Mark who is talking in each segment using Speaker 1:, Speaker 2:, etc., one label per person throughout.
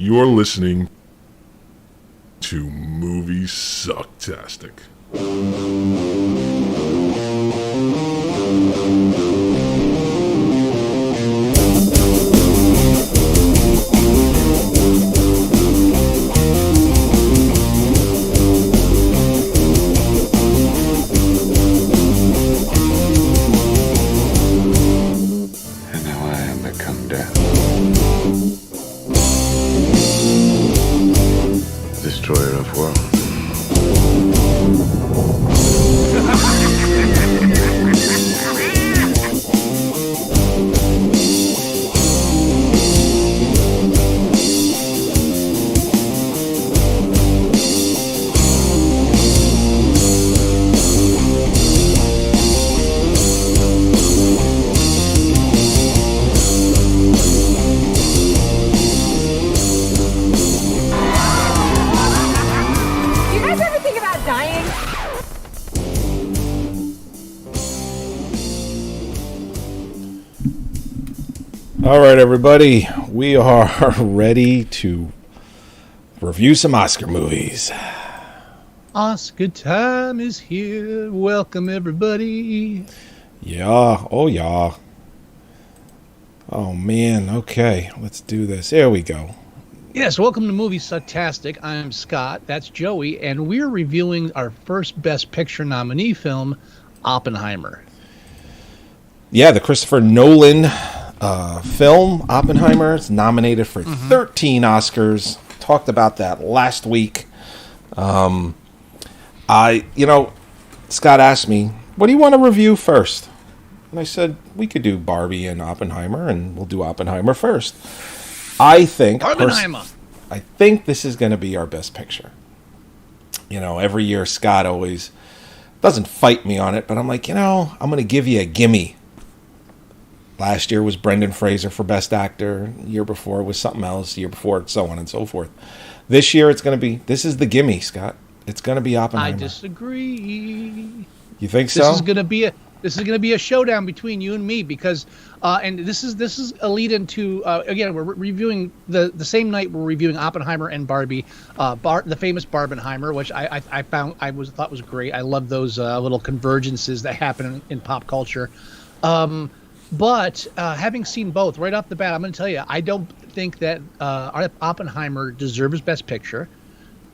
Speaker 1: You're listening to Moviesucktastic.
Speaker 2: And now I am become death. Destroyer of worlds.
Speaker 3: Do you guys ever think about dying?
Speaker 4: All right, everybody, we are ready to review some Oscar movies.
Speaker 5: Oscar time is here. Welcome, everybody.
Speaker 4: Yeah, oh yeah. Oh man, okay, let's do this. There we go.
Speaker 5: Yes, welcome to Moviesucktastic. I'm Scott. That's Joey, and we're reviewing our first Best Picture nominee film, Oppenheimer.
Speaker 4: Yeah, the Christopher Nolan film, Oppenheimer, is nominated for 13 Oscars. Talked about that last week. Scott asked me, what do you want to review first? And I said, we could do Barbie and Oppenheimer, and we'll do Oppenheimer first. I think this is going to be our best picture. You know, every year Scott always doesn't fight me on it, but I'm like, I'm going to give you a gimme. Last year was Brendan Fraser for Best Actor. The year before was something else. The year before, so on and so forth. This year it's going to be, this is the gimme, Scott. It's going to be Oppenheimer.
Speaker 5: I disagree.
Speaker 4: You think so?
Speaker 5: This is going to be a showdown between you and me because, and this is a lead into again we're reviewing the same night we're reviewing Oppenheimer and Barbie, the famous Barbenheimer, which I thought was great. I love those little convergences that happen in pop culture. But having seen both right off the bat, I'm going to tell you I don't think that Oppenheimer deserves Best Picture.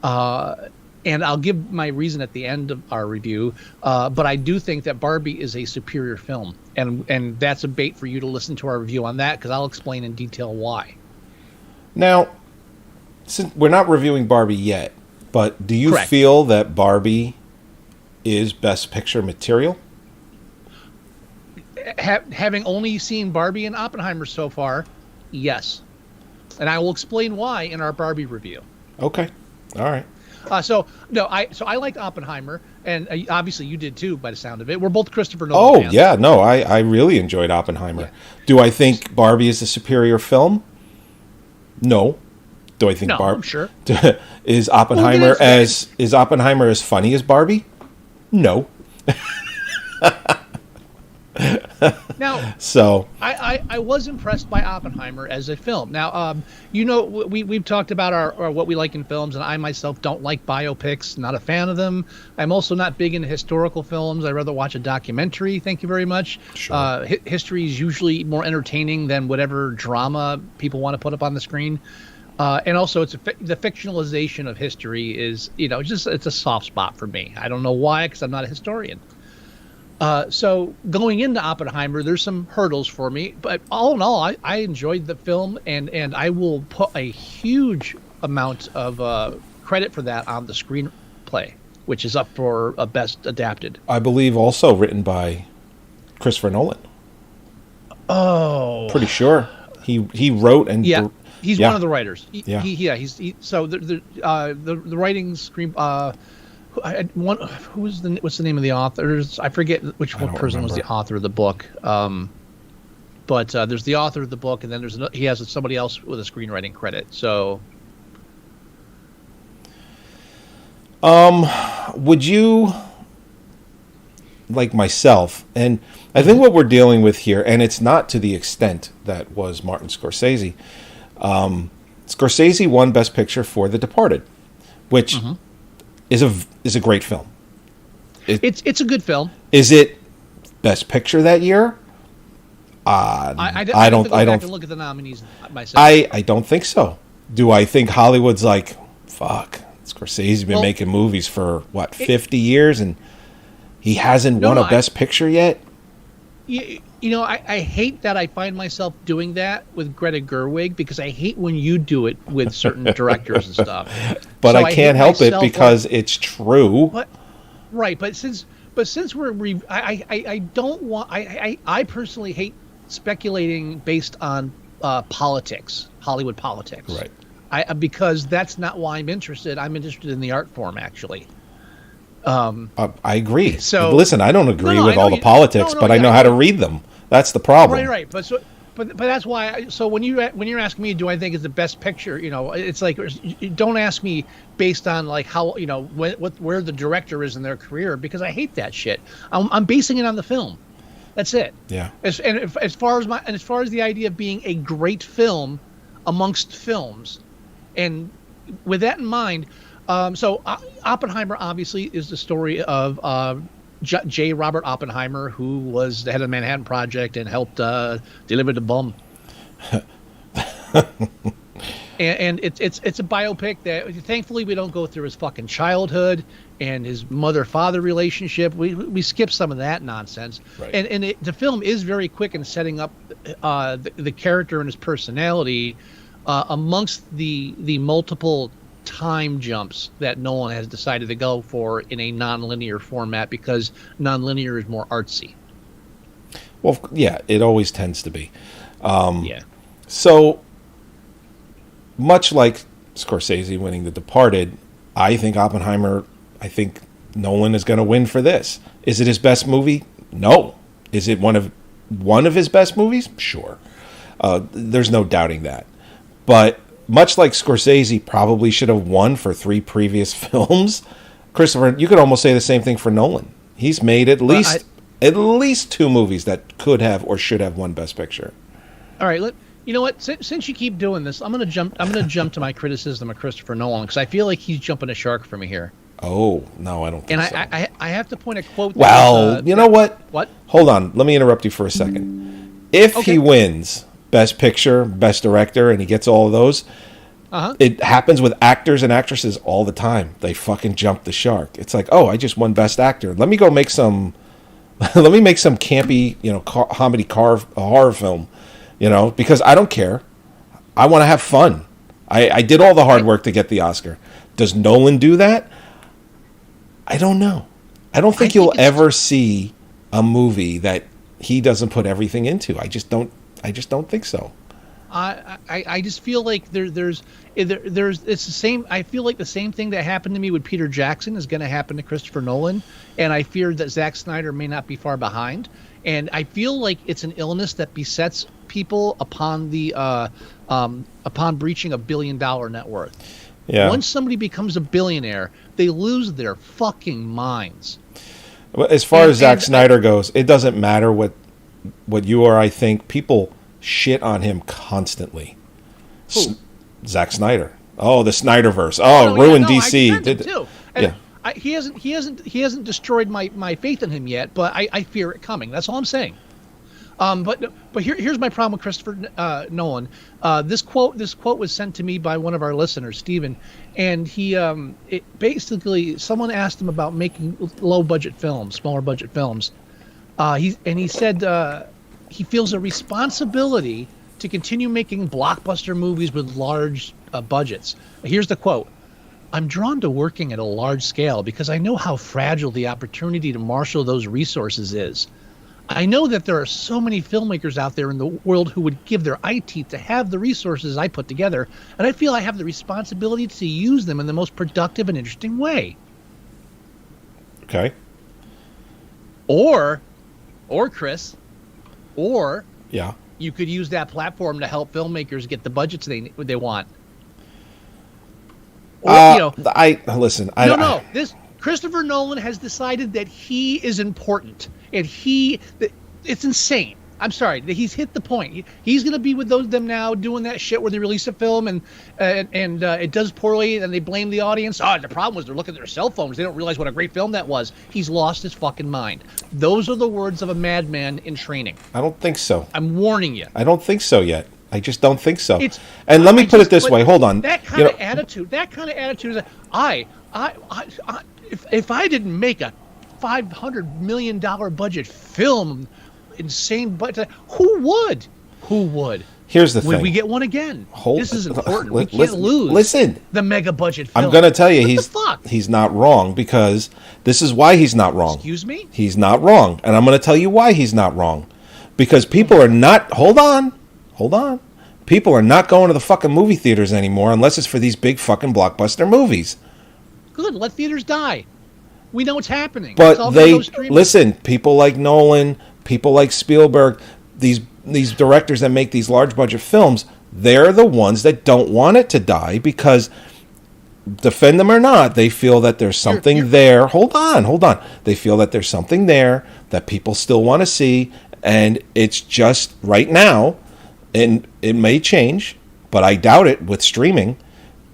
Speaker 5: And I'll give my reason at the end of our review, but I do think that Barbie is a superior film, and that's a bait for you to listen to our review on that, because I'll explain in detail why.
Speaker 4: Now, since we're not reviewing Barbie yet, but do you
Speaker 5: Correct.
Speaker 4: feel that Barbie is Best Picture material?
Speaker 5: Having only seen Barbie and Oppenheimer so far, yes. And I will explain why in our Barbie review.
Speaker 4: Okay, all right.
Speaker 5: So I liked Oppenheimer, and obviously you did too, by the sound of it. We're both Christopher Nolan fans.
Speaker 4: Yeah, no, I really enjoyed Oppenheimer.
Speaker 5: Yeah.
Speaker 4: Do I think Barbie is a superior film? No. Do I think
Speaker 5: No, I'm sure.
Speaker 4: Is Oppenheimer as funny as Barbie? No.
Speaker 5: Now,
Speaker 4: So
Speaker 5: I was impressed by Oppenheimer as a film. Now, we've talked about our what we like in films, and I myself don't like biopics, not a fan of them. I'm also not big into historical films. I'd rather watch a documentary, thank you very much.
Speaker 4: Sure.
Speaker 5: History is usually more entertaining than whatever drama people want to put up on the screen. And also, the fictionalization of history is, it's a soft spot for me. I don't know why, because I'm not a historian. So going into Oppenheimer, there's some hurdles for me, but all in all, I enjoyed the film, and I will put a huge amount of credit for that on the screenplay, which is up for a Best Adapted.
Speaker 4: I believe also written by Christopher Nolan.
Speaker 5: Oh,
Speaker 4: Pretty sure he wrote and
Speaker 5: yeah, he's
Speaker 4: yeah.
Speaker 5: one of the writers. So the writing screen. What's the name of the authors? I forget which one person was the author of the book. But there's the author of the book, and then he has somebody else with a screenwriting credit. So,
Speaker 4: would you, like myself, and I think what we're dealing with here, and it's not to the extent that was Martin Scorsese, Scorsese won Best Picture for The Departed, which is a great film.
Speaker 5: It's a good film.
Speaker 4: Is it Best Picture that year?
Speaker 5: I don't look at the nominees myself.
Speaker 4: I don't think so. Do I think Hollywood's like, fuck, Scorsese's been making movies for 50 years and he hasn't won a Best Picture yet?
Speaker 5: You know, I hate that I find myself doing that with Greta Gerwig because I hate when you do it with certain directors and stuff.
Speaker 4: But so I can't help it because it's true.
Speaker 5: But since we're I don't want I personally hate speculating based on politics, Hollywood politics.
Speaker 4: Right.
Speaker 5: Because that's not why I'm interested. I'm interested in the art form, actually.
Speaker 4: I agree.
Speaker 5: So
Speaker 4: listen, I don't agree with all the politics, but I know how to read them. That's the problem.
Speaker 5: Right. But that's why. So when you're asking me, do I think it's the best picture? You know, it's like, don't ask me based on like how, you know, where the director is in their career, because I hate that shit. I'm basing it on the film. That's it.
Speaker 4: Yeah.
Speaker 5: As far as the idea of being a great film amongst films, and with that in mind. So Oppenheimer obviously is the story of J. Robert Oppenheimer, who was the head of the Manhattan Project and helped deliver the bomb. and it's a biopic that thankfully we don't go through his fucking childhood and his mother-father relationship. We skip some of that nonsense.
Speaker 4: Right.
Speaker 5: And the film is very quick in setting up the character and his personality amongst the multiple time jumps that Nolan has decided to go for in a non-linear format, because non-linear is more artsy.
Speaker 4: Well, yeah, it always tends to be.
Speaker 5: Yeah.
Speaker 4: So, much like Scorsese winning The Departed, I think Nolan is going to win for this. Is it his best movie? No. Is it one of his best movies? Sure. There's no doubting that. But much like Scorsese probably should have won for 3 previous films, Christopher, you could almost say the same thing for Nolan. He's made at least 2 movies that could have or should have won Best Picture.
Speaker 5: All right, you know what? Since you keep doing this, I'm gonna jump to my criticism of Christopher Nolan, because I feel like he's jumping a shark for me here.
Speaker 4: Oh no, I don't think so.
Speaker 5: And I have to point a quote.
Speaker 4: Well, you know what?
Speaker 5: What?
Speaker 4: Hold on, let me interrupt you for a second. If he wins Best Picture, Best Director, and he gets all of those, it happens with actors and actresses all the time. They fucking jump the shark. It's like, oh, I just won Best Actor. Let me go make some. Let me make some campy, comedy horror film, because I don't care. I want to have fun. I did all the hard work to get the Oscar. Does Nolan do that? I don't know. I don't think you'll ever see a movie that he doesn't put everything into. I just don't think so.
Speaker 5: I just feel like there's it's the same. I feel like the same thing that happened to me with Peter Jackson is going to happen to Christopher Nolan, and I fear that Zack Snyder may not be far behind. And I feel like it's an illness that besets people upon breaching $1 billion net worth.
Speaker 4: Yeah.
Speaker 5: Once somebody becomes a billionaire, they lose their fucking minds.
Speaker 4: Well, as far as Zack Snyder goes, it doesn't matter what you or I think. People shit on him constantly. Zack Snyder. Oh, the Snyderverse. Ruined DC.
Speaker 5: I too. And he hasn't destroyed my faith in him yet, but I fear it coming. That's all I'm saying. But here's my problem with Christopher Nolan. This quote was sent to me by one of our listeners, Steven, and basically someone asked him about making smaller budget films. He said he feels a responsibility to continue making blockbuster movies with large budgets. Here's the quote. I'm drawn to working at a large scale because I know how fragile the opportunity to marshal those resources is. I know that there are so many filmmakers out there in the world who would give their eye teeth to have the resources I put together, and I feel I have the responsibility to use them in the most productive and interesting way.
Speaker 4: Okay.
Speaker 5: Or Chris,
Speaker 4: yeah,
Speaker 5: you could use that platform to help filmmakers get the budgets they want. Or,
Speaker 4: This
Speaker 5: Christopher Nolan has decided that he is important, and it's insane. I'm sorry. He's hit the point. He's going to be with them now doing that shit where they release a film and it does poorly and they blame the audience. Oh, the problem was they're looking at their cell phones. They don't realize what a great film that was. He's lost his fucking mind. Those are the words of a madman in training.
Speaker 4: I don't think so.
Speaker 5: I'm warning you.
Speaker 4: I don't think so yet. I just don't think so. And let me put it this way. Hold on.
Speaker 5: That kind of attitude is that if I didn't make a $500 million budget film, insane budget, who would?
Speaker 4: Here's the thing.
Speaker 5: Would we get one again? This is important. We can't lose.
Speaker 4: Listen,
Speaker 5: the mega budget film.
Speaker 4: I'm going to tell you, he's not wrong, because this is why he's not wrong.
Speaker 5: Excuse me?
Speaker 4: He's not wrong, and I'm going to tell you why he's not wrong. Because people are not. Hold on. People are not going to the fucking movie theaters anymore unless it's for these big fucking blockbuster movies.
Speaker 5: Good. Let theaters die. We know what's happening.
Speaker 4: But listen, people like Nolan, people like Spielberg, these directors that make these large budget films, they're the ones that don't want it to die because, defend them or not, they feel that there's something there. Hold on. They feel that there's something there that people still want to see, and it's just right now, and it may change, but I doubt it with streaming,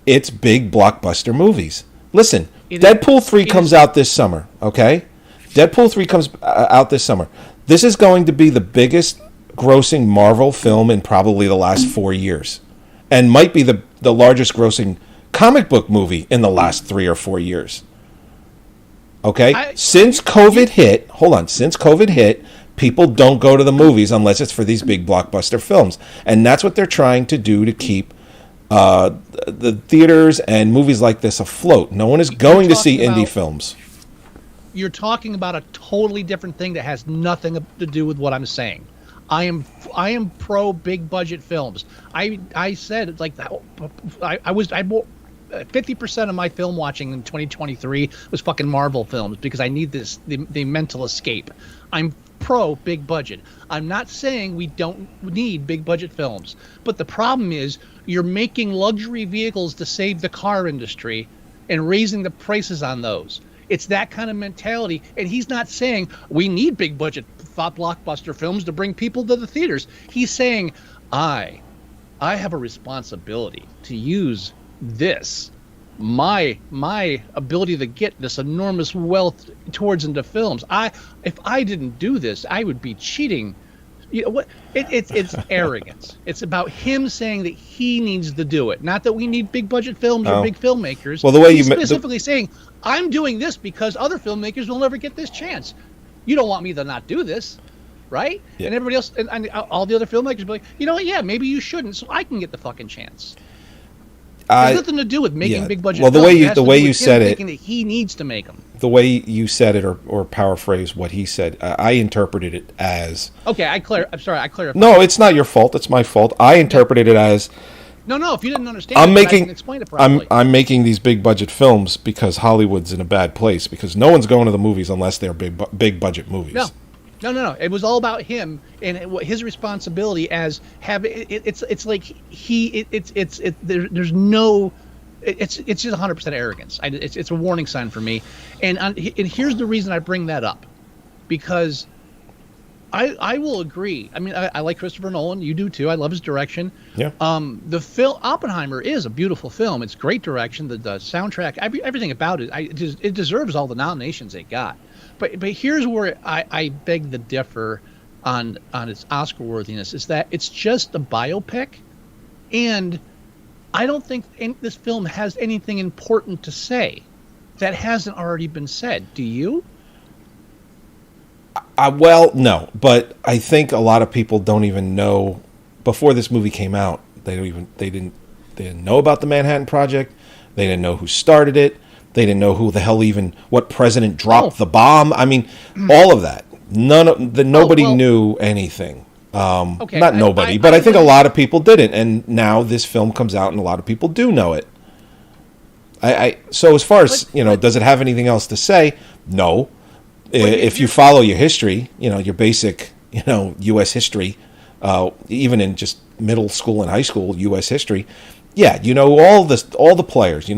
Speaker 4: it's big blockbuster movies. Listen, Deadpool 3 comes out this summer, okay? Deadpool 3 comes out this summer. This is going to be the biggest grossing Marvel film in probably the last 4 years, and might be the largest grossing comic book movie in the last 3 or 4 years. Okay? Since COVID hit, people don't go to the movies unless it's for these big blockbuster films. And that's what they're trying to do to keep the theaters and movies like this afloat. No one is going to see indie films.
Speaker 5: You're talking about a totally different thing that has nothing to do with what I'm saying. I am pro big budget films. I said it's like that. I 50% of my film watching in 2023 was fucking Marvel films because I need the mental escape. I'm pro big budget. I'm not saying we don't need big budget films, but the problem is you're making luxury vehicles to save the car industry and raising the prices on those. It's that kind of mentality, and he's not saying we need big budget blockbuster films to bring people to the theaters. He's saying I have a responsibility to use this, my ability to get this enormous wealth towards into films. If I didn't do this, I would be cheating. You know what? It's arrogance. It's about him saying that he needs to do it, not that we need big budget films or big filmmakers.
Speaker 4: Well, the way
Speaker 5: he's specifically saying, I'm doing this because other filmmakers will never get this chance. You don't want me to not do this, right? Yeah. And everybody else, and all the other filmmakers will be like, you know what? Yeah, maybe you shouldn't, so I can get the fucking chance. Has nothing to do with making big budget. Well,
Speaker 4: the way you said it,
Speaker 5: thinking that he needs to make them.
Speaker 4: The way you said it, or paraphrase what he said, I interpreted it as.
Speaker 5: Okay, I'm sorry, I clarified.
Speaker 4: No, it's not your fault. It's my fault. I interpreted it as.
Speaker 5: No. If you didn't understand, I can explain it properly.
Speaker 4: I'm making these big budget films because Hollywood's in a bad place because no one's going to the movies unless they're big budget movies.
Speaker 5: No. It was all about him and his responsibility as having. It's like there's no. It's just 100% arrogance. It's a warning sign for me, and here's the reason I bring that up, because I will agree. I mean, I like Christopher Nolan. You do too. I love his direction.
Speaker 4: Yeah.
Speaker 5: The film Oppenheimer is a beautiful film. It's great direction. The soundtrack, everything about it. It deserves all the nominations it got. But here's where I beg to differ on its Oscar worthiness, is that it's just a biopic, and I don't think this film has anything important to say that hasn't already been said. Do you?
Speaker 4: Well, no, but I think a lot of people don't even know. Before this movie came out, they didn't know about the Manhattan Project. They didn't know who started it. They didn't know who the hell what president dropped the bomb. I mean, all of that. Nobody knew anything.
Speaker 5: Okay,
Speaker 4: not nobody, but I think a lot of people didn't. And now this film comes out, and a lot of people do know it. So as far as does it have anything else to say? No. If you follow your history, your basic, U.S. history, even in just middle school and high school U.S. history, yeah, all the players,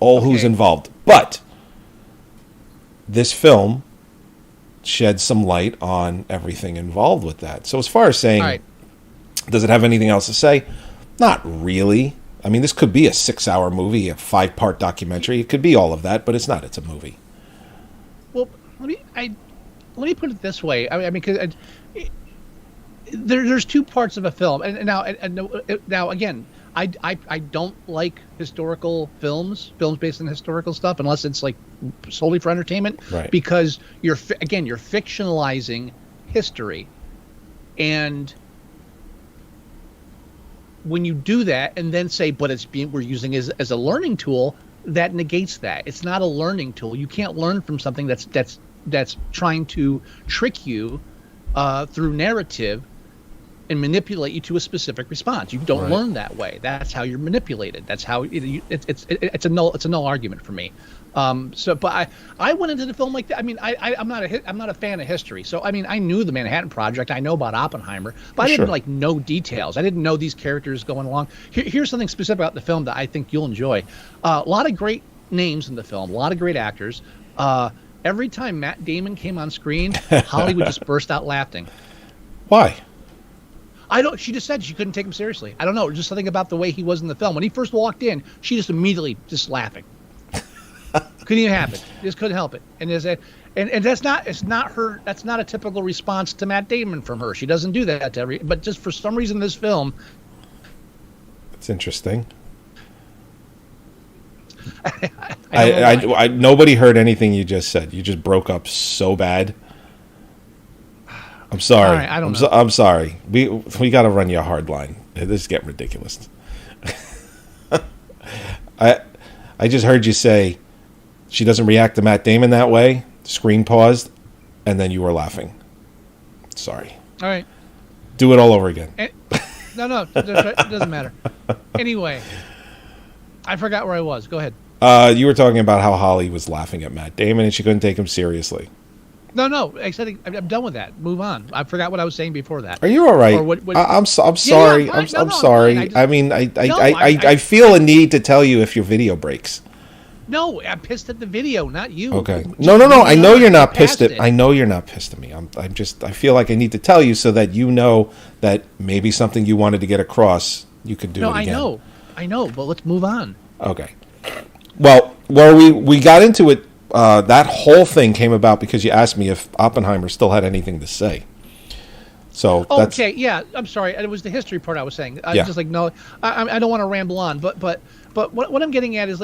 Speaker 4: all who's involved. But this film shed some light on everything involved with that. So as far as saying,
Speaker 5: All right.
Speaker 4: does it have anything else to say? Not really. I mean, this could be a 6-hour movie, a 5-part documentary. It could be all of that, but it's not. It's a movie.
Speaker 5: Well, let me put it this way. I mean, because there's two parts of a film, and now again, I don't like historical films based on historical stuff, unless it's like solely for entertainment,
Speaker 4: Right.
Speaker 5: because you're fictionalizing history, and when you do that and then say, but we're using it as a learning tool, that negates that. It's not a learning tool. You can't learn from something that's trying to trick you through narrative and manipulate you to a specific response. You don't
Speaker 4: Right.
Speaker 5: learn that way. That's how you're manipulated. That's how it's a null argument for me. But I went into the film like that. I mean, I'm not a fan of history. So I mean, I knew the Manhattan Project. I know about Oppenheimer, but I
Speaker 4: Sure.
Speaker 5: didn't know details. I didn't know these characters going along. Here's something specific about the film that I think you'll enjoy. A lot of great names in the film. A lot of great actors. Every time Matt Damon came on screen, Holly would just burst out laughing.
Speaker 4: Why?
Speaker 5: She just said she couldn't take him seriously. I don't know. Just something about the way he was in the film. When he first walked in, she just immediately just laughing. Couldn't even happen. Just couldn't help it. And that's not a typical response to Matt Damon from her. She doesn't do that to but just for some reason this film.
Speaker 4: It's interesting.
Speaker 5: I don't know why.
Speaker 4: Nobody heard anything you just said. You just broke up so bad. I'm sorry.
Speaker 5: All right, I don't know.
Speaker 4: I'm sorry. We got to run you a hard line. This is getting ridiculous. I just heard you say she doesn't react to Matt Damon that way. Screen paused, and then you were laughing. Sorry.
Speaker 5: All right.
Speaker 4: Do it all over again.
Speaker 5: No, it doesn't matter. Anyway, I forgot where I was. Go ahead.
Speaker 4: You were talking about how Holly was laughing at Matt Damon and she couldn't take him seriously.
Speaker 5: No. I said I'm done with that. Move on. I forgot what I was saying before that.
Speaker 4: Are you all right? I'm sorry.
Speaker 5: Yeah,
Speaker 4: I'm sorry.
Speaker 5: I mean,
Speaker 4: I feel a need to tell you if your video breaks.
Speaker 5: No, I'm pissed at the video, not you.
Speaker 4: Okay. No. I know you're not pissed at. I know you're not pissed at me. I feel like I need to tell you so that you know that maybe something you wanted to get across, you could do it again.
Speaker 5: I know, but let's move on.
Speaker 4: Okay. Well, we got into it. That whole thing came about because you asked me if Oppenheimer still had anything to say. So
Speaker 5: okay, yeah. I'm sorry. It was the history part I was saying.
Speaker 4: Yeah.
Speaker 5: Just no, I don't want to ramble on, but what I'm getting at is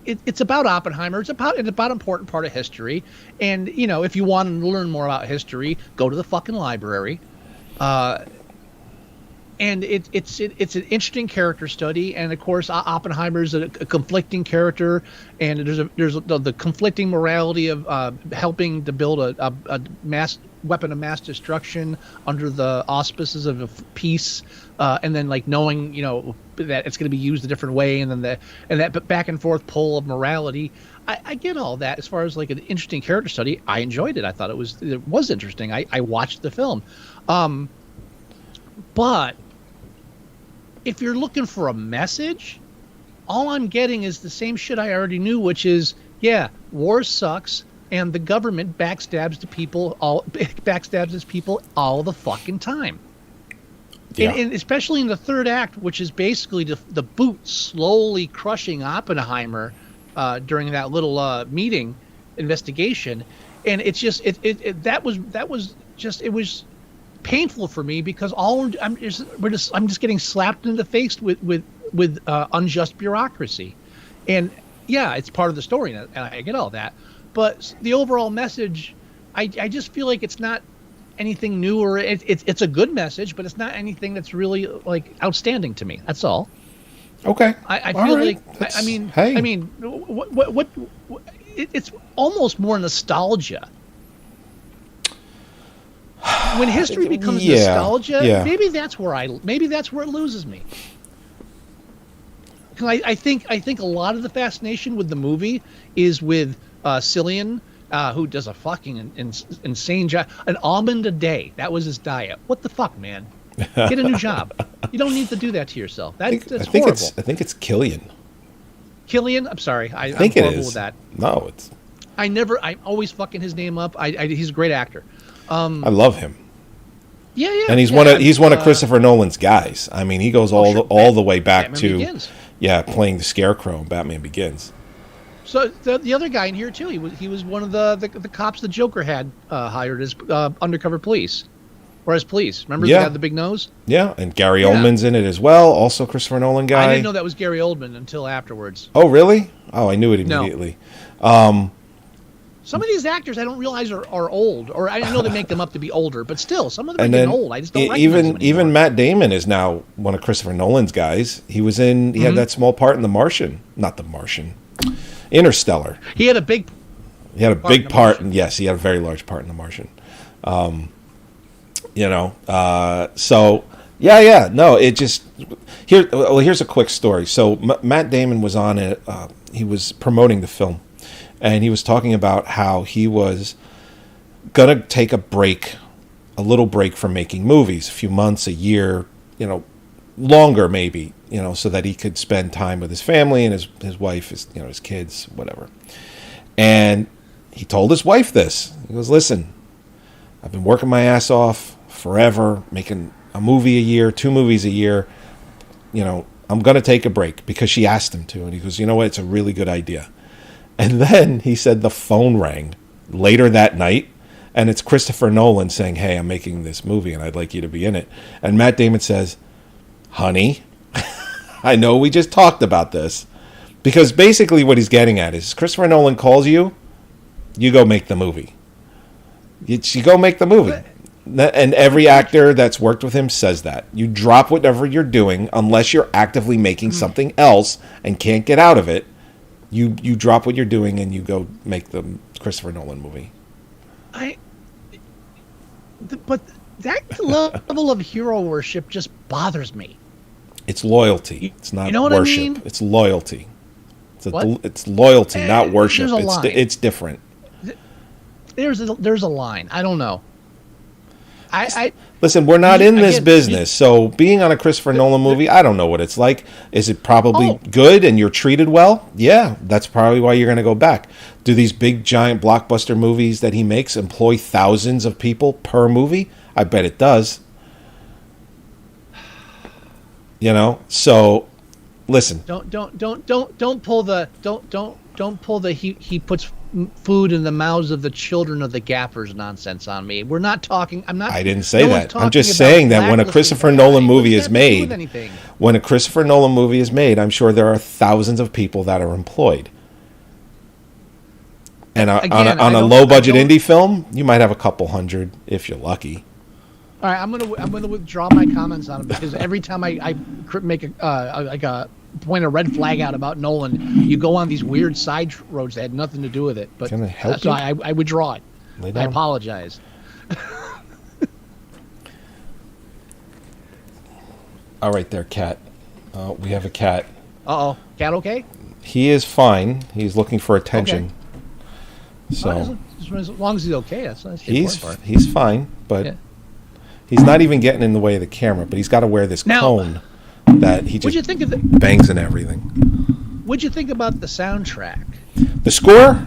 Speaker 5: it's about Oppenheimer. It's about an important part of history. And if you want to learn more about history, go to the fucking library. And it's an interesting character study, and of course Oppenheimer's a conflicting character, and there's the conflicting morality of helping to build a mass weapon of mass destruction under the auspices of peace, and then knowing that it's going to be used a different way, and then that back and forth pull of morality. I get all that as far as an interesting character study. I enjoyed it. I thought it was interesting. I watched the film, but if you're looking for a message, all I'm getting is the same shit I already knew, which is, war sucks, and the government backstabs its people all the fucking time. Yeah. And especially in the third act, which is basically the boot slowly crushing Oppenheimer during that little meeting investigation, and it's just that was painful for me because I'm just getting slapped in the face with unjust bureaucracy, and it's part of the story, and I get all that, but the overall message, I just feel like it's not anything new, or it's a good message, but it's not anything that's really outstanding to me. That's all.
Speaker 4: Okay.
Speaker 5: I feel right. What it's almost more nostalgia. When history becomes nostalgia, maybe that's where it loses me. Because I think a lot of the fascination with the movie is with Cillian, who does a fucking insane job. An almond a day. That was his diet. What the fuck, man? Get a new job. You don't need to do that to yourself. That's horrible.
Speaker 4: I think it's Killian.
Speaker 5: Killian? I'm sorry.
Speaker 4: I think
Speaker 5: I'm
Speaker 4: it
Speaker 5: horrible
Speaker 4: is.
Speaker 5: with that.
Speaker 4: No, it's.
Speaker 5: I'm always fucking his name up. He's a great actor.
Speaker 4: I love him.
Speaker 5: Yeah, yeah.
Speaker 4: And he's one of Christopher Nolan's guys. I mean, he goes all the way back
Speaker 5: Batman
Speaker 4: to
Speaker 5: Begins.
Speaker 4: Playing the Scarecrow in Batman Begins.
Speaker 5: So the other guy in here too. He was one of the cops the Joker had hired as undercover police, or as police. Remember, he had the big nose.
Speaker 4: Yeah, and Gary Oldman's in it as well. Also, Christopher Nolan guy.
Speaker 5: I didn't know that was Gary Oldman until afterwards.
Speaker 4: Oh, really? Oh, I knew it immediately.
Speaker 5: No. Some of these actors I don't realize are old, or I know they make them up to be older, but still, some of them are getting old. I just don't recognize them
Speaker 4: even Matt Damon is now one of Christopher Nolan's guys. He was in. He had that small part in The Martian, not The Martian, Interstellar.
Speaker 5: He had a big.
Speaker 4: He had a big part, and yes, he had a very large part in The Martian. So yeah. No, it just here's a quick story. So Matt Damon was on it. He was promoting the film. And he was talking about how he was going to take a little break from making movies, a few months, a year, longer maybe, so that he could spend time with his family and his wife, his kids, whatever. And he told his wife this. He goes, listen, I've been working my ass off forever, making a movie a year, 2 movies a year. I'm going to take a break because she asked him to. And he goes, you know what? It's a really good idea. And then he said the phone rang later that night, and it's Christopher Nolan saying, hey, I'm making this movie, and I'd like you to be in it. And Matt Damon says, honey, I know we just talked about this. Because basically what he's getting at is Christopher Nolan calls you, you go make the movie. You go make the movie. And every actor that's worked with him says that. You drop whatever you're doing, unless you're actively making something else and can't get out of it. You drop what you're doing and you go make the Christopher Nolan movie.
Speaker 5: But that level of hero worship just bothers me.
Speaker 4: It's loyalty. It's not worship. I mean? It's loyalty. It's loyalty, not worship. It's different.
Speaker 5: There's a line. I don't know.
Speaker 4: Listen, we're not in this business, so being on a Christopher Nolan movie, I don't know what it's like. Is it probably good and you're treated well? Yeah, that's probably why you're going to go back. Do these big, giant blockbuster movies that he makes employ thousands of people per movie? I bet it does. So listen.
Speaker 5: Don't pull the he puts food in the mouths of the children of the gaffers nonsense on me. We're not talking. I didn't say that. I'm just saying that when a Christopher Nolan movie is made,
Speaker 4: I'm sure there are thousands of people that are employed. And on a low budget indie film, you might have a couple hundred if you're lucky.
Speaker 5: All right, I'm gonna withdraw my comments on it because every time I make point a red flag out about Nolan, you go on these weird side roads that had nothing to do with it. But
Speaker 4: can I help you?
Speaker 5: So I withdraw it. I apologize.
Speaker 4: All right, there, cat. We have a cat.
Speaker 5: Cat okay?
Speaker 4: He is fine. He's looking for attention. Okay. So
Speaker 5: as long as he's okay, that's the
Speaker 4: important
Speaker 5: part.
Speaker 4: He's fine, but he's not even getting in the way of the camera. But he's got to wear this cone that he just bangs and everything.
Speaker 5: What'd you think about the soundtrack?
Speaker 4: The score?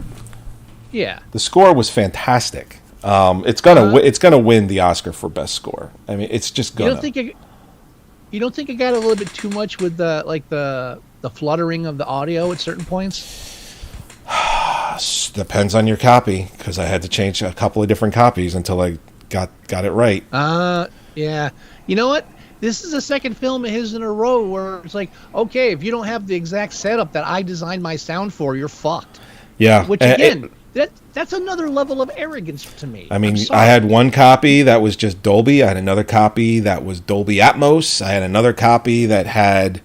Speaker 5: Yeah,
Speaker 4: the score was fantastic. It's gonna win the Oscar for best score. I mean, it's just gonna.
Speaker 5: You don't think it got a little bit too much with the fluttering of the audio at certain points?
Speaker 4: Depends on your copy, because I had to change a couple of different copies until I got it right.
Speaker 5: Yeah. You know what? This is the second film of his in a row where it's like, okay, if you don't have the exact setup that I designed my sound for, you're fucked.
Speaker 4: Yeah.
Speaker 5: Which again, that's another level of arrogance to me.
Speaker 4: I mean, I had one copy that was just Dolby. I had another copy that was Dolby Atmos. I had another copy that had,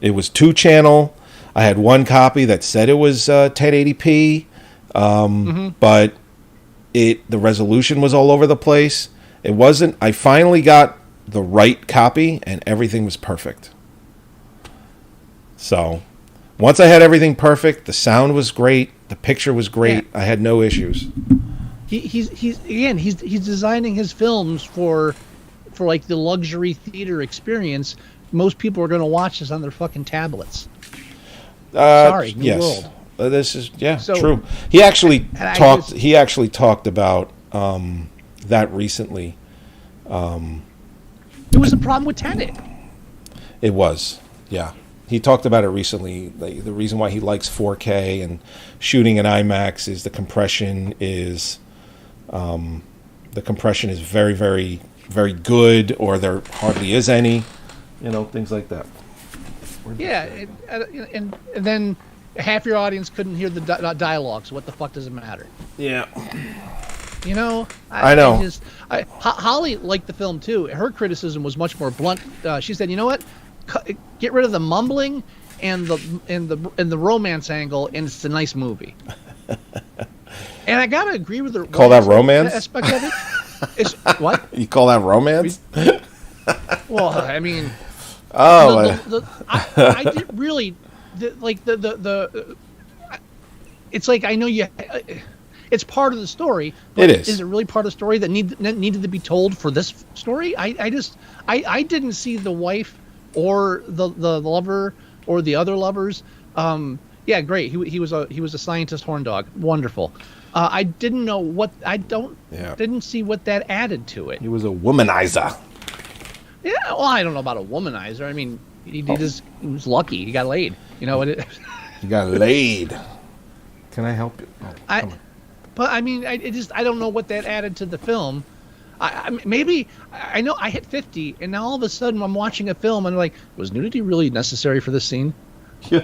Speaker 4: it was 2-channel. I had one copy that said it was 1080p, but the resolution was all over the place. It wasn't. I finally got the right copy, and everything was perfect. So, once I had everything perfect, the sound was great, the picture was great. Yeah. I had no issues.
Speaker 5: He's designing his films for like the luxury theater experience. Most people are going to watch this on their fucking tablets. Sorry, new world.
Speaker 4: This is
Speaker 5: So-
Speaker 4: true. He actually
Speaker 5: And I
Speaker 4: talked.
Speaker 5: just-
Speaker 4: He actually talked about that recently.
Speaker 5: It was a problem with Tenet.
Speaker 4: It was, yeah. He talked about it recently. Like, the reason why he likes 4K and shooting in IMAX is the compression is very, very, very good, or there hardly is any. Things like that.
Speaker 5: Yeah, and then half your audience couldn't hear the dialogue. So what the fuck does it matter?
Speaker 4: Yeah.
Speaker 5: I
Speaker 4: know.
Speaker 5: Holly liked the film too. Her criticism was much more blunt. She said, "You know what? Get rid of the mumbling and the romance angle, and it's a nice movie." And I gotta agree with her.
Speaker 4: Call that romance?
Speaker 5: Aspect of it. It's what?
Speaker 4: You call that romance?
Speaker 5: Well, I mean,
Speaker 4: Oh,
Speaker 5: I did really it's like, I know you. It's part of the story. But
Speaker 4: it is.
Speaker 5: Is it really part of the story that needed to be told for this story? I didn't see the wife or the lover or the other lovers. Yeah, great. He was a scientist horn dog. Wonderful. I didn't know what didn't see what that added to it.
Speaker 4: he was a womanizer.
Speaker 5: Yeah, well, I don't know about a womanizer. I mean, he was lucky. He got laid. You know what?
Speaker 4: He got laid. Can I help you? Oh, come on.
Speaker 5: But I mean, I don't know what that added to the film. I know I hit 50, and now all of a sudden I'm watching a film and I'm like, was nudity really necessary for this scene?
Speaker 4: Yeah.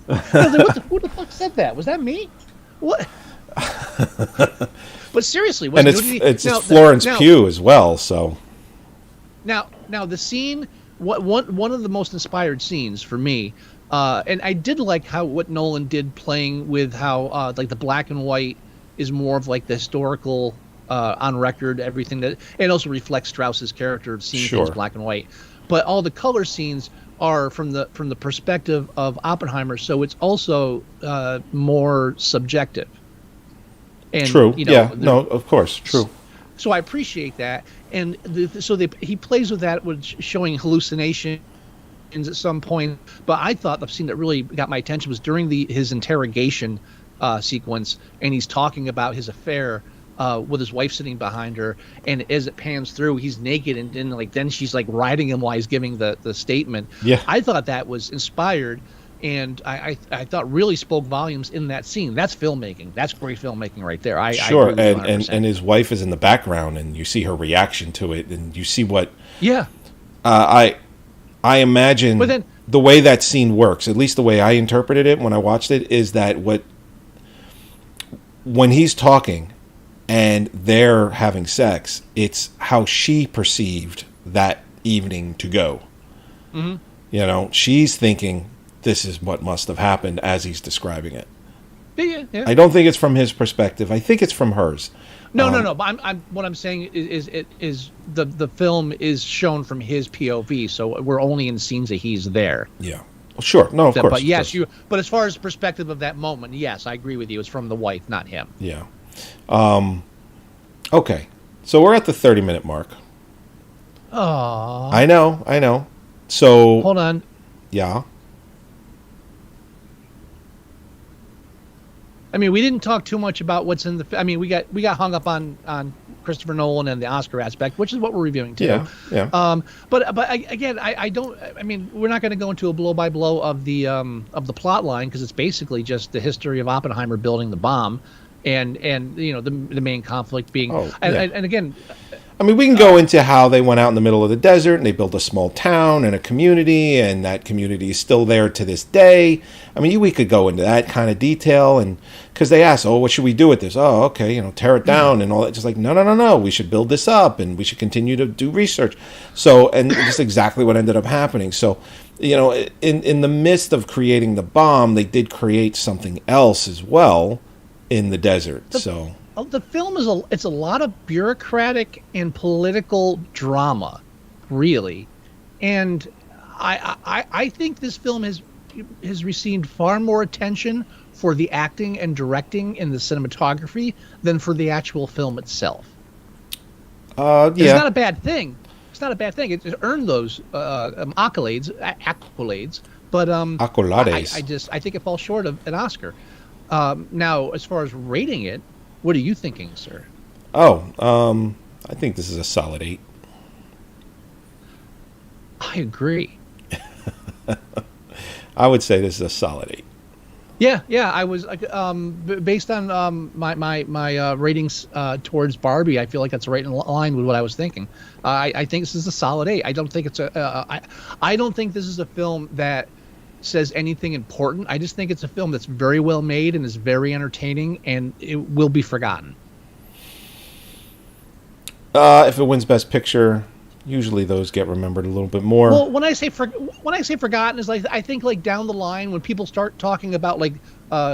Speaker 5: I was like, who the fuck said that? Was that me? What? But seriously, was
Speaker 4: And
Speaker 5: nudity?
Speaker 4: it's Florence Pugh as well, so.
Speaker 5: Now the scene, one of the most inspired scenes for me, and I did like what Nolan did, playing with how like the black and white is more of like the historical on record, everything that it also reflects Strauss's character, seeing things black and white, but all the color scenes are from the perspective of Oppenheimer, so it's also more subjective. And,
Speaker 4: true. No, of course, true.
Speaker 5: So I appreciate that, and he plays with that, with showing hallucinations at some point. But I thought the scene that really got my attention was during his interrogation sequence, and he's talking about his affair with his wife sitting behind her, and as it pans through, he's naked, and then she's like riding him while he's giving the statement.
Speaker 4: Yeah,
Speaker 5: I thought that was inspired. And I thought really spoke volumes in that scene. That's filmmaking. That's great filmmaking right there. I agree with you 100%.
Speaker 4: And his wife is in the background, and you see her reaction to it, and you see what.
Speaker 5: Yeah.
Speaker 4: I imagine the way that scene works, at least the way I interpreted it when I watched it, is that when he's talking and they're having sex, it's how she perceived that evening to go. Mm-hmm. She's thinking, this is what must have happened as he's describing it.
Speaker 5: Yeah.
Speaker 4: I don't think it's from his perspective. I think it's from hers.
Speaker 5: No. But what I'm saying is the film is shown from his POV, so we're only in scenes that he's there.
Speaker 4: Yeah. Well, sure. No, of course.
Speaker 5: But yes, But as far as perspective of that moment, yes, I agree with you. It's from the wife, not him.
Speaker 4: Yeah. Okay. So we're at the 30-minute mark.
Speaker 5: Oh.
Speaker 4: I know. So
Speaker 5: hold on.
Speaker 4: Yeah.
Speaker 5: I mean, we didn't talk too much about what's in the. I mean, we got hung up on Christopher Nolan and the Oscar aspect, which is what we're reviewing too.
Speaker 4: Yeah.
Speaker 5: But again, I don't. I mean, we're not going to go into a blow by blow of the plot line, because it's basically just the history of Oppenheimer building the bomb, and the main conflict being. And again.
Speaker 4: I mean, we can go into how they went out in the middle of the desert and they built a small town and a community, and that community is still there to this day. I mean, we could go into that kind of detail, and because they asked, what should we do with this? Oh, okay, tear it down and all that. Just like, no, we should build this up, and we should continue to do research. So, and that's exactly what ended up happening. So, in the midst of creating the bomb, they did create something else as well in the desert.
Speaker 5: The film is a lot of bureaucratic and political drama, really, and I think this film has received far more attention for the acting and directing and the cinematography than for the actual film itself. Yeah, it's not a bad thing. It's not a bad thing. It earned those accolades, But
Speaker 4: Accolades.
Speaker 5: I think it falls short of an Oscar. Now, as far as rating it, what are you thinking, sir?
Speaker 4: I think this is a solid 8.
Speaker 5: I agree.
Speaker 4: I would say this is a solid 8.
Speaker 5: Yeah. I was based on my ratings towards Barbie. I feel like that's right in line with what I was thinking. I think this is a solid 8. I don't think it's I don't think this is a film that says anything important. I just think it's a film that's very well made and is very entertaining, and it will be forgotten.
Speaker 4: If it wins Best Picture, usually those get remembered a little bit more.
Speaker 5: Well, when I say forgotten, is like I think like down the line when people start talking about like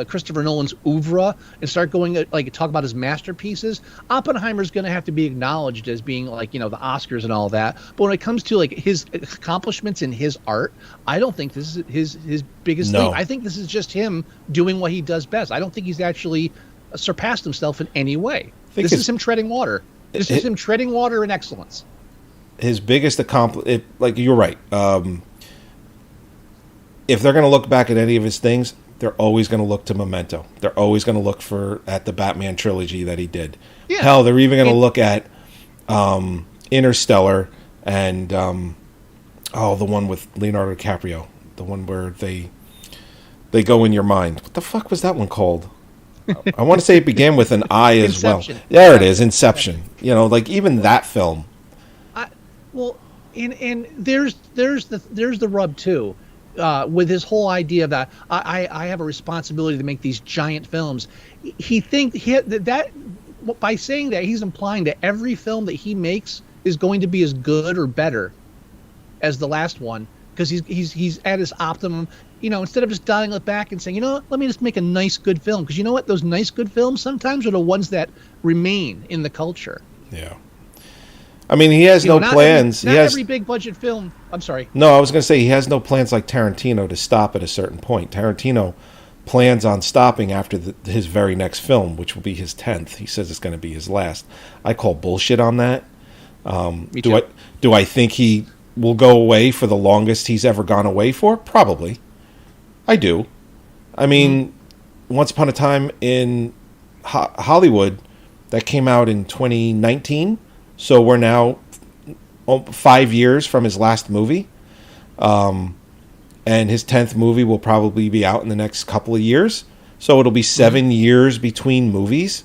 Speaker 5: Christopher Nolan's oeuvre and start going like talk about his masterpieces, Oppenheimer's going to have to be acknowledged as being like, you know, the Oscars and all that. But when it comes to like his accomplishments in his art, I don't think this is his biggest thing. I think this is just him doing what he does best. I don't think he's actually surpassed himself in any way. This is him treading water. This is him treading water in excellence.
Speaker 4: His biggest accomplishment, like you're right. If they're going to look back at any of his things, they're always going to look to Memento. They're always going to look at the Batman trilogy that he did. Yeah. Hell, they're even going to look at Interstellar and the one with Leonardo DiCaprio, the one where they go in your mind. What the fuck was that one called? I want to say it began with an I as
Speaker 5: Inception.
Speaker 4: Well. There it is, Inception. You know, like even that film.
Speaker 5: Well, and there's the rub too, with his whole idea that I have a responsibility to make these giant films. That by saying that, he's implying that every film that he makes is going to be as good or better as the last one, because he's at his optimum. You know, instead of just dialing it back and saying, you know what, let me just make a nice, good film. Because you know what? Those nice, good films sometimes are the ones that remain in the culture.
Speaker 4: Yeah. I mean, he has no plans.
Speaker 5: Every big budget film. I'm sorry.
Speaker 4: No, I was going to say he has no plans like Tarantino to stop at a certain point. Tarantino plans on stopping after his very next film, which will be his 10th. He says it's going to be his last. I call bullshit on that.
Speaker 5: Me too.
Speaker 4: Do I think he will go away for the longest he's ever gone away for? Probably. I do. I mean, Once Upon a Time in Hollywood, that came out in 2019. So we're now 5 years from his last movie. And his 10th movie will probably be out in the next couple of years. So it'll be 7 years between movies.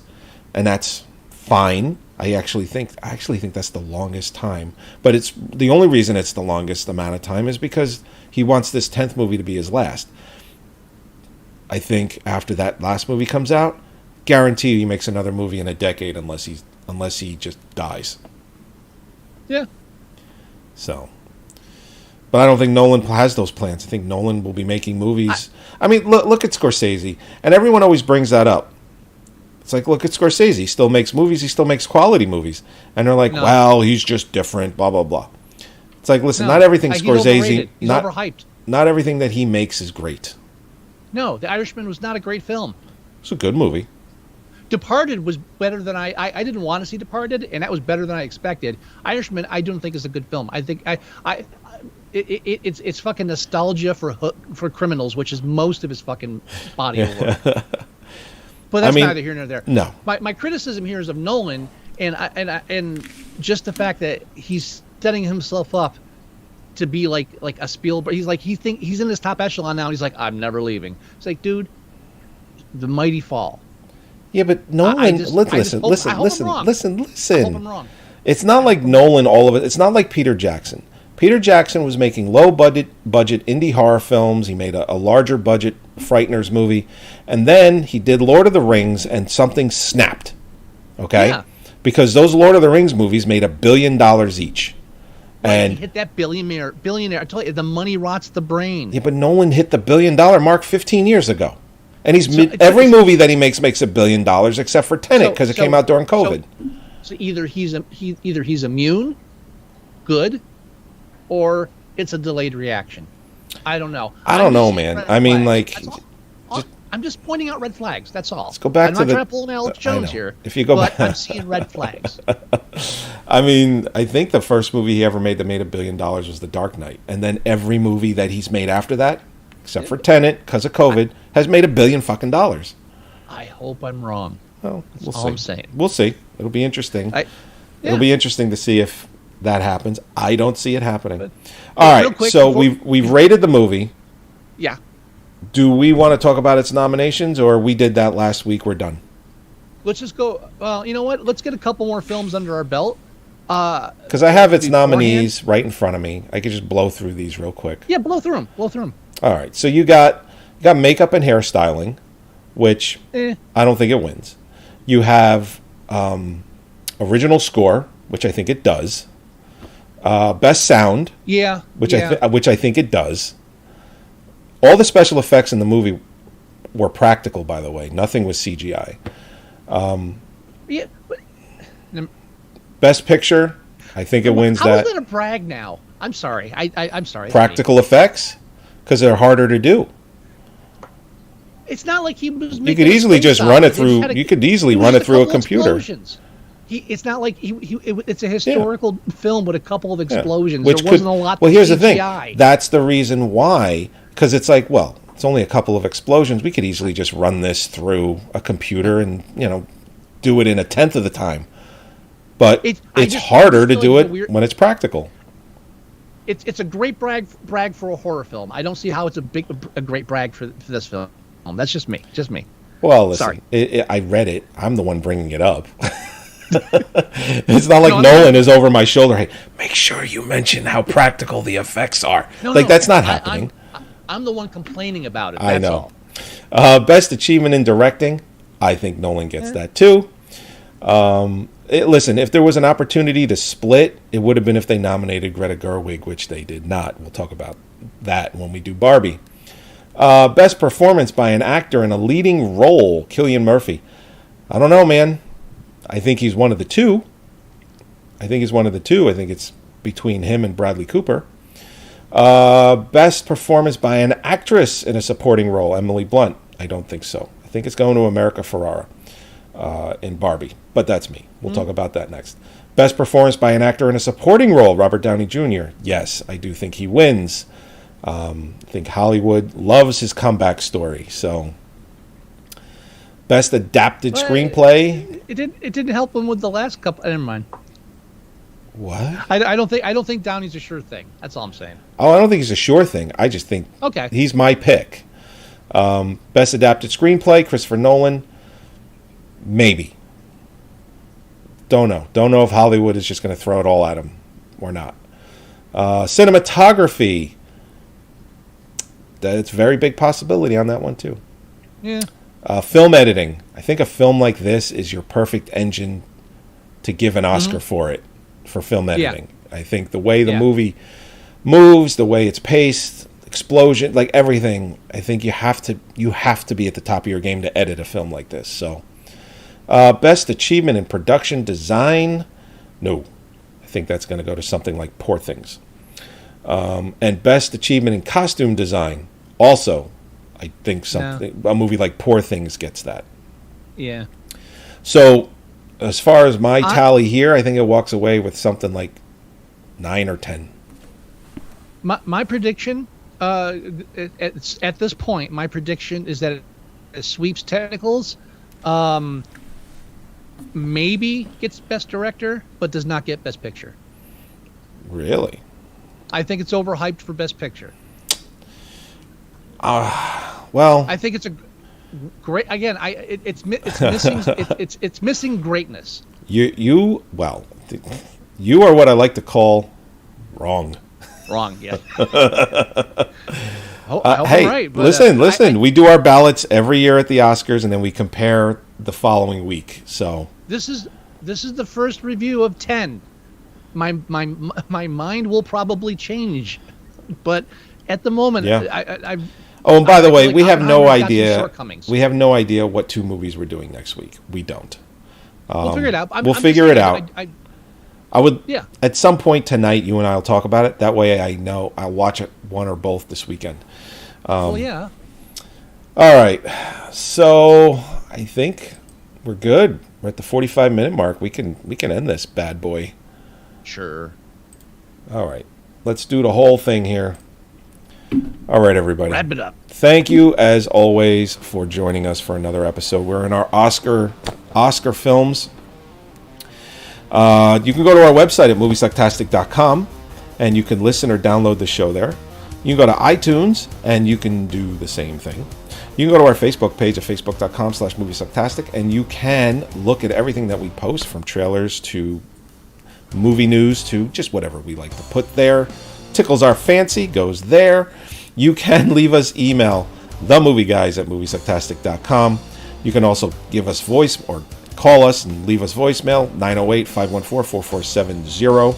Speaker 4: And that's fine. I actually think that's the longest time. But it's the only reason it's the longest amount of time is because he wants this 10th movie to be his last. I think after that last movie comes out, guarantee he makes another movie in a decade unless he just dies.
Speaker 5: Yeah.
Speaker 4: So, but I don't think Nolan has those plans. I think Nolan will be making movies. I mean, look at Scorsese, and everyone always brings that up. It's like, look at Scorsese. He still makes movies. He still makes quality movies, and they're like, well, he's just different. Blah blah blah. It's like, listen, not everything Scorsese,
Speaker 5: he's overhyped.
Speaker 4: Not everything that he makes is great.
Speaker 5: No, The Irishman was not a great film.
Speaker 4: It's a good movie.
Speaker 5: Departed was better than I didn't want to see Departed, and that was better than I expected. Irishman, I don't think is a good film. I think it's fucking nostalgia for criminals, which is most of his fucking body of work. But that's neither here nor there.
Speaker 4: No.
Speaker 5: My criticism here is of Nolan, and just the fact that he's setting himself up to be like a Spielberg. He's in his top echelon now. And he's like, I'm never leaving. It's like, dude, the mighty fall.
Speaker 4: Yeah, but Nolan, listen.
Speaker 5: I hope I'm wrong.
Speaker 4: It's not like Nolan, all of it. It's not like Peter Jackson. Peter Jackson was making low budget indie horror films. He made a larger budget Frighteners movie. And then he did Lord of the Rings and something snapped. Okay? Yeah. Because those Lord of the Rings movies made $1 billion each. And
Speaker 5: he hit that billionaire. I told you, the money rots the brain.
Speaker 4: Yeah, but Nolan hit the $1 billion mark 15 years ago. And every movie that he makes $1 billion except for Tenet because it came out during COVID.
Speaker 5: So either he's immune, good, or it's a delayed reaction. I don't know.
Speaker 4: I don't know, man. I mean, like,
Speaker 5: I'm just pointing out red flags. That's all.
Speaker 4: Let's go back
Speaker 5: I'm not trying to pull an Alex Jones here.
Speaker 4: If you go back,
Speaker 5: I'm seeing red flags.
Speaker 4: I mean, I think the first movie he ever made that made $1 billion was The Dark Knight, and then every movie that he's made after that except for Tenet, because of COVID, has made $1 billion fucking dollars.
Speaker 5: I hope I'm wrong.
Speaker 4: Well, we'll
Speaker 5: That's
Speaker 4: see.
Speaker 5: all I'm saying.
Speaker 4: We'll see. It'll be interesting.
Speaker 5: Yeah.
Speaker 4: It'll be interesting to see if that happens. I don't see it happening.
Speaker 5: But-
Speaker 4: all
Speaker 5: real
Speaker 4: right,
Speaker 5: quick
Speaker 4: so
Speaker 5: before-
Speaker 4: we've rated the movie.
Speaker 5: Yeah.
Speaker 4: Do we want to talk about its nominations, or we did that last week? We're done.
Speaker 5: Let's just go. Well, you know what? Let's get a couple more films under our belt.
Speaker 4: Because I have its
Speaker 5: beforehand-
Speaker 4: nominees right in front of me. I could just blow through these real quick.
Speaker 5: Yeah, blow through them.
Speaker 4: All right, so you got makeup and hairstyling, which I don't think it wins. You have original score, which I think it does. Best sound,
Speaker 5: Yeah.
Speaker 4: which I think it does. All the special effects in the movie were practical, by the way. Nothing was CGI.
Speaker 5: Yeah. But
Speaker 4: Best picture, I think it wins
Speaker 5: how
Speaker 4: that.
Speaker 5: is that a brag now? I'm sorry. I'm sorry.
Speaker 4: Practical effects, because they're harder to do.
Speaker 5: It's not like he was.
Speaker 4: You could easily just run it through. You could easily run it through a computer.
Speaker 5: It's not like it's a historical film with a couple of explosions.
Speaker 4: Which
Speaker 5: there wasn't a lot.
Speaker 4: Well, here's the
Speaker 5: CGI.
Speaker 4: thing. That's the reason why. Because it's like, well, it's only a couple of explosions. We could easily just run this through a computer and do it in a tenth of the time. But it's harder to do it when it's practical.
Speaker 5: It's a great brag for a horror film. I don't see how it's a great brag for this film. That's just me.
Speaker 4: Well, listen,
Speaker 5: sorry.
Speaker 4: I read it. I'm the one bringing it up. It's not like Nolan is over my shoulder. Hey, make sure you mention how practical the effects are. That's not happening.
Speaker 5: I'm the one complaining about it.
Speaker 4: I
Speaker 5: That's
Speaker 4: know.
Speaker 5: all.
Speaker 4: Best achievement in directing, I think Nolan gets that too. Listen, if there was an opportunity to split, it would have been if they nominated Greta Gerwig, which they did not. We'll talk about that when we do Barbie. Best performance by an actor in a leading role, Cillian Murphy. I don't know, man. I think he's one of the two. I think it's between him and Bradley Cooper. Best performance by an actress in a supporting role, Emily Blunt. I don't think so. I think it's going to America Ferrera in Barbie, but that's me. We'll talk about that next. Best performance by an actor in a supporting role, Robert Downey Jr. Yes, I do think he wins. I think Hollywood loves his comeback story. So, best adapted screenplay.
Speaker 5: It didn't help him with the last couple. Never mind.
Speaker 4: What?
Speaker 5: I don't think Downey's a sure thing. That's all I'm saying.
Speaker 4: Oh, I don't think he's a sure thing. I just think he's my pick. Best adapted screenplay, Christopher Nolan. Maybe. Don't know. Don't know if Hollywood is just going to throw it all at him or not. Cinematography. That's a very big possibility on that one too.
Speaker 5: Yeah.
Speaker 4: Film editing. I think a film like this is your perfect engine to give an Oscar for it, for film editing. Yeah. I think the way the movie moves, the way it's paced, explosion, like everything, I think you have to be at the top of your game to edit a film like this. So, best achievement in production design, no. I think that's going to go to something like Poor Things. And best achievement in costume design, also, I think a movie like Poor Things gets that.
Speaker 5: Yeah.
Speaker 4: So, as far as my tally here, I think it walks away with something like 9 or 10.
Speaker 5: My prediction, at this point, my prediction is that it sweeps technicals, maybe gets Best Director, but does not get Best Picture.
Speaker 4: Really?
Speaker 5: I think it's overhyped for Best Picture.
Speaker 4: Well,
Speaker 5: I think it's a great. Again, it's missing. It's missing greatness.
Speaker 4: You are what I like to call wrong.
Speaker 5: Wrong. Yeah.
Speaker 4: Hey,
Speaker 5: right, but,
Speaker 4: listen. We do our ballots every year at the Oscars, and then we compare the following week. So
Speaker 5: this is the first review of 10. My mind will probably change, but at the moment,
Speaker 4: Oh, and by the way, we have no
Speaker 5: idea.
Speaker 4: We have no idea what 2 movies we're doing next week. We don't.
Speaker 5: We'll figure it out.
Speaker 4: We'll figure it out. I would.
Speaker 5: Yeah.
Speaker 4: At some point tonight, you and I will talk about it. That way, I know I'll watch it one or both this weekend.
Speaker 5: Well, yeah.
Speaker 4: All right. So I think we're good. We're at the 45-minute mark. We can end this bad boy.
Speaker 5: Sure.
Speaker 4: All right. Let's do the whole thing here. All right, everybody.
Speaker 5: Wrap it up.
Speaker 4: Thank you, as always, for joining us for another episode. We're in our Oscar films. You can go to our website at Moviesucktastic.com, and you can listen or download the show there. You can go to iTunes, and you can do the same thing. You can go to our Facebook page at facebook.com/Moviesucktastic, and you can look at everything that we post, from trailers to movie news to just whatever we like to put there. Tickles our fancy, goes there. You can leave us email, themovieguys@Moviesucktastic.com. You can also give us voice or call us and leave us voicemail, 908-514-4470.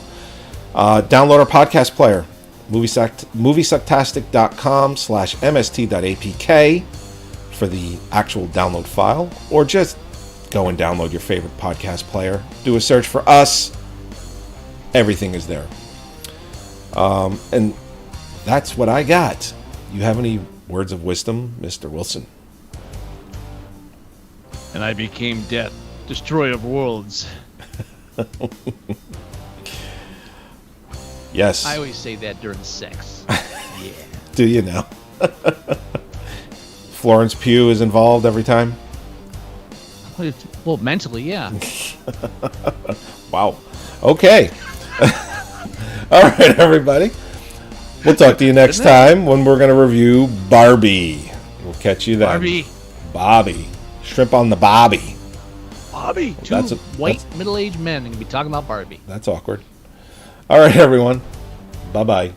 Speaker 4: Download our podcast player, Moviesucktastic.com/mst.apk for the actual download file, or just go and download your favorite podcast player. Do a search for us. Everything is there. And that's what I got. You have any words of wisdom, Mr. Wilson?
Speaker 6: And I became death, destroyer of worlds.
Speaker 4: Yes.
Speaker 6: I always say that during sex. Yeah.
Speaker 4: Do you now? Florence Pugh is involved every time?
Speaker 5: Well, mentally, yeah.
Speaker 4: Wow. Okay. All right, everybody. We'll talk to you next time when we're going to review Barbie. We'll catch you then. Bobby. Shrimp on the Bobby.
Speaker 5: Barbie. Two white middle-aged men going to be talking about Barbie.
Speaker 4: That's awkward. All right, everyone. Bye-bye.